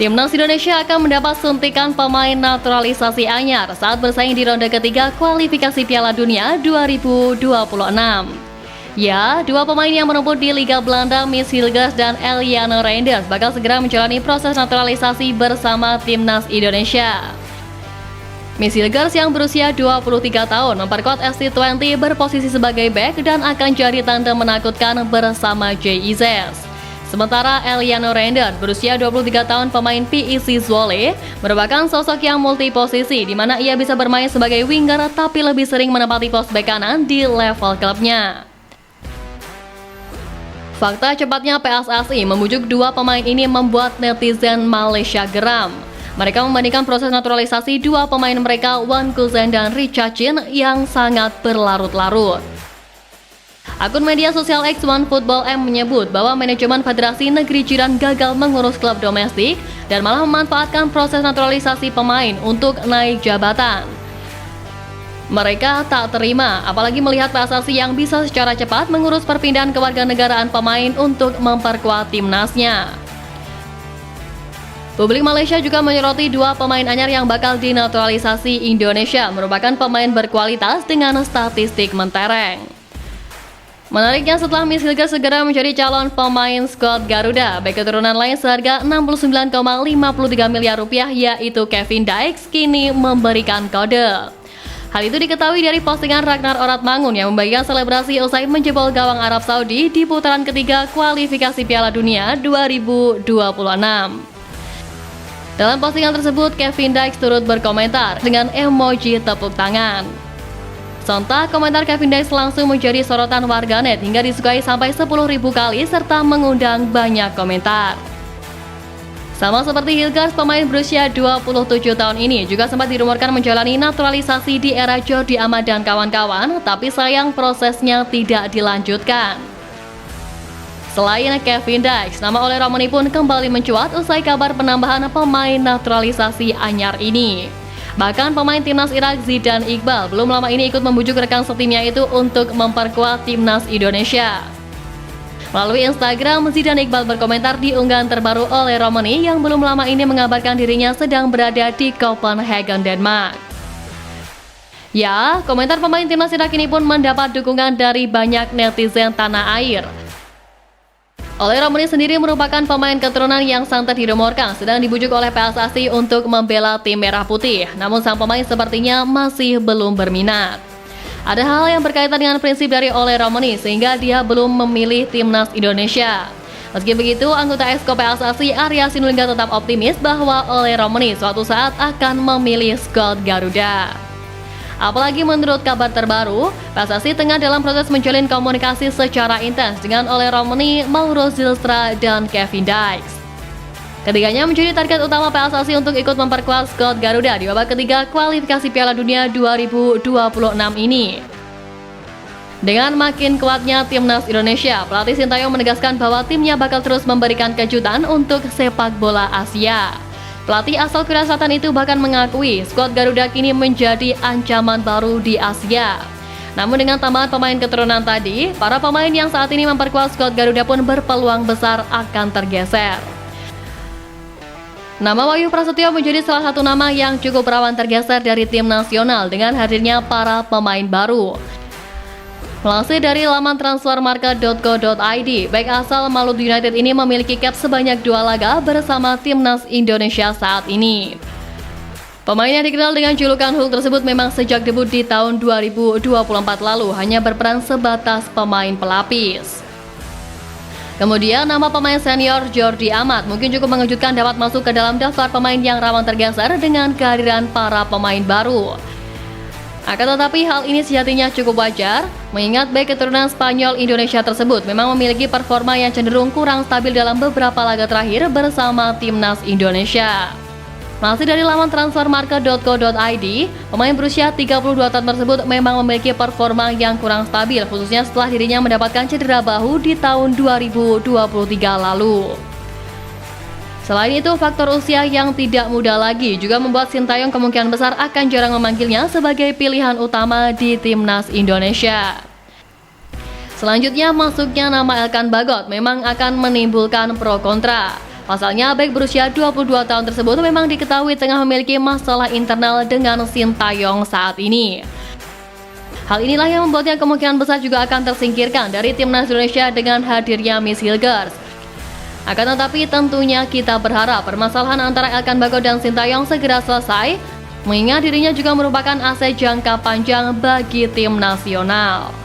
Timnas Indonesia akan mendapat suntikan pemain naturalisasi anyar saat bersaing di ronde ketiga kualifikasi Piala Dunia 2026. Ya, dua pemain yang merumput di Liga Belanda, Mies Hilgers dan Eliane Reinders, bakal segera menjalani proses naturalisasi bersama Timnas Indonesia. Mies Hilgers yang berusia 23 tahun memperkuat ST20 berposisi sebagai bek dan akan jadi tandem menakutkan bersama JIZ. Sementara Eliane Reinders berusia 23 tahun pemain PEC Zwolle merupakan sosok yang multiposisi di mana ia bisa bermain sebagai winger tapi lebih sering menempati pos bek kanan di level klubnya. Fakta cepatnya PSSI membujuk dua pemain ini membuat netizen Malaysia geram. Mereka membandingkan proses naturalisasi dua pemain mereka, Wan Kuzen dan Richard Chin, yang sangat berlarut-larut. Akun media sosial X OneFootball M menyebut bahwa manajemen Federasi Negeri Jiran gagal mengurus klub domestik dan malah memanfaatkan proses naturalisasi pemain untuk naik jabatan. Mereka tak terima, apalagi melihat PSSI yang bisa secara cepat mengurus perpindahan kewarganegaraan pemain untuk memperkuat timnasnya. Publik Malaysia juga menyoroti dua pemain anyar yang bakal dinaturalisasi Indonesia merupakan pemain berkualitas dengan statistik mentereng. Menariknya, setelah Mies Hilgers segera menjadi calon pemain skuad Garuda, bek keturunan lain seharga 69,53 miliar rupiah yaitu Kevin Dykes kini memberikan kode. Hal itu diketahui dari postingan Ragnar Oratmangun yang membagikan selebrasi usai menjebol gawang Arab Saudi di putaran ketiga kualifikasi Piala Dunia 2026. Dalam postingan tersebut, Kevin Dykes turut berkomentar dengan emoji tepuk tangan. Sontak, komentar Kevin Dykes langsung menjadi sorotan warganet hingga disukai sampai 10.000 kali serta mengundang banyak komentar. Sama seperti Hilgers, pemain berusia 27 tahun ini juga sempat dirumorkan menjalani naturalisasi di era Jordi Amat dan kawan-kawan, tapi sayang prosesnya tidak dilanjutkan. Selain Kevin Dykes, nama Ole Romani pun kembali mencuat usai kabar penambahan pemain naturalisasi anyar ini. Bahkan pemain timnas Irak Zidane Iqbal belum lama ini ikut membujuk rekan setimnya itu untuk memperkuat timnas Indonesia. Melalui Instagram, Zidane Iqbal berkomentar di unggahan terbaru oleh Romani yang belum lama ini mengabarkan dirinya sedang berada di Copenhagen, Denmark. Ya, komentar pemain timnas Irak ini pun mendapat dukungan dari banyak netizen tanah air. Ole Romani sendiri merupakan pemain keturunan yang santer dirumorkan sedang dibujuk oleh PSSI untuk membela tim merah putih. Namun sang pemain sepertinya masih belum berminat. Ada hal yang berkaitan dengan prinsip dari Ole Romani sehingga dia belum memilih timnas Indonesia. Meski begitu, anggota Exco PSSI Arya Sinulinga tetap optimis bahwa Ole Romani suatu saat akan memilih skuad Garuda. Apalagi menurut kabar terbaru, PSSI tengah dalam proses menjalin komunikasi secara intens dengan Ole Romani, Mauro Zylstra, dan Kevin Dykes. Ketiganya menjadi target utama PSSI untuk ikut memperkuat skuad Garuda di babak ketiga kualifikasi Piala Dunia 2026 ini. Dengan makin kuatnya timnas Indonesia, pelatih Sintayong menegaskan bahwa timnya bakal terus memberikan kejutan untuk sepak bola Asia. Pelatih asal Korea Selatan itu bahkan mengakui skuad Garuda kini menjadi ancaman baru di Asia. Namun dengan tambahan pemain keturunan tadi, para pemain yang saat ini memperkuat skuad Garuda pun berpeluang besar akan tergeser. Nama Wahyu Prasetyo menjadi salah satu nama yang cukup rawan tergeser dari tim nasional dengan hadirnya para pemain baru. Melansir dari laman transfermarket.co.id, bek asal Maluku United ini memiliki cap sebanyak 2 laga bersama timnas Indonesia saat ini. Pemain yang dikenal dengan julukan Hulk tersebut memang sejak debut di tahun 2024 lalu hanya berperan sebatas pemain pelapis. Kemudian nama pemain senior Jordi Amat mungkin cukup mengejutkan dapat masuk ke dalam daftar pemain yang rawan tergeser dengan kehadiran para pemain baru. Akan tetapi hal ini sejatinya cukup wajar, mengingat bek keturunan Spanyol Indonesia tersebut memang memiliki performa yang cenderung kurang stabil dalam beberapa laga terakhir bersama timnas Indonesia. Masih dari laman transfermarket.co.id, pemain berusia 32 tahun tersebut memang memiliki performa yang kurang stabil, khususnya setelah dirinya mendapatkan cedera bahu di tahun 2023 lalu. Selain itu, faktor usia yang tidak muda lagi juga membuat Sintayong kemungkinan besar akan jarang memanggilnya sebagai pilihan utama di timnas Indonesia. Selanjutnya, masuknya nama Elkan Bagot memang akan menimbulkan pro kontra. Pasalnya, bek berusia 22 tahun tersebut memang diketahui tengah memiliki masalah internal dengan Sintayong saat ini. Hal inilah yang membuatnya kemungkinan besar juga akan tersingkirkan dari timnas Indonesia dengan hadirnya Miss Hilgers. Akan tetapi tentunya kita berharap permasalahan antara Elkan Bagot dan Sintayong segera selesai, mengingat dirinya juga merupakan aset jangka panjang bagi tim nasional.